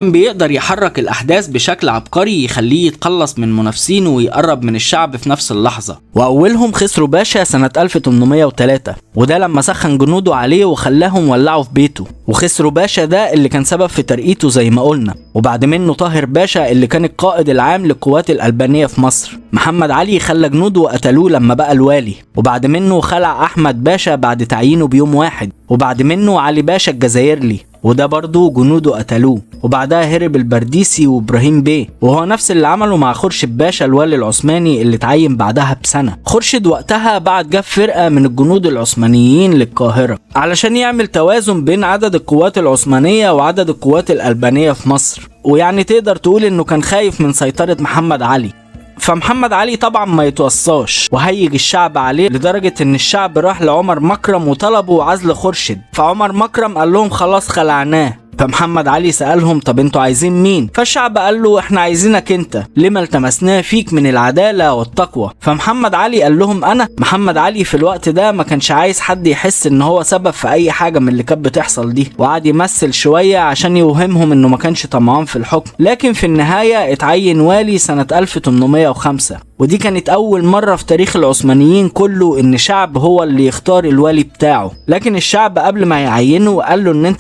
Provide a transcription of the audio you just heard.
كان بيقدر يحرك الأحداث بشكل عبقري يخليه يتخلص من منافسينه ويقرب من الشعب في نفس اللحظة. وأولهم خسرو باشا سنة 1803، وده لما سخن جنوده عليه وخلاهم ولعوا في بيته. وخسرو باشا ده اللي كان سبب في ترقيته زي ما قلنا. وبعد منه طاهر باشا اللي كان القائد العام للقوات الألبانية في مصر. محمد علي خلى جنوده وقتلوه لما بقى الوالي. وبعد منه خلع أحمد باشا بعد تعيينه بيوم واحد. وبعد منه علي باشا الجزائرلي، وده برضه جنوده قتلوه. وبعدها هرب البرديسي وابراهيم بيه، وهو نفس اللي عمله مع خورشيد باشا الوالي العثماني اللي اتعين بعدها بسنة. خورشيد وقتها بعت جاب فرقة من الجنود العثمانيين للقاهرة علشان يعمل توازن بين عدد القوات العثمانية وعدد القوات الألبانية في مصر، ويعني تقدر تقول انه كان خايف من سيطرة محمد علي. فمحمد علي طبعا ما يتوصاش وهيج الشعب عليه، لدرجة ان الشعب راح لعمر مكرم وطلبوا عزل خورشيد. فعمر مكرم قال لهم خلاص خلعناه. فمحمد علي سألهم طب انتوا عايزين مين؟ فالشعب قال له احنا عايزينك انت، لما التمسناه فيك من العدالة والتقوى. فمحمد علي قال لهم انا. محمد علي في الوقت ده ما كانش عايز حد يحس ان هو سبب في اي حاجة من اللي كانت بتحصل دي، وقعد يمثل شوية عشان يوهمهم انه ما كانش طمعان في الحكم. لكن في النهاية اتعين والي سنة 1805، ودي كانت اول مرة في تاريخ العثمانيين كله ان شعب هو اللي يختار الوالي بتاعه. لكن الشعب قبل ما يعينه قال له ان انت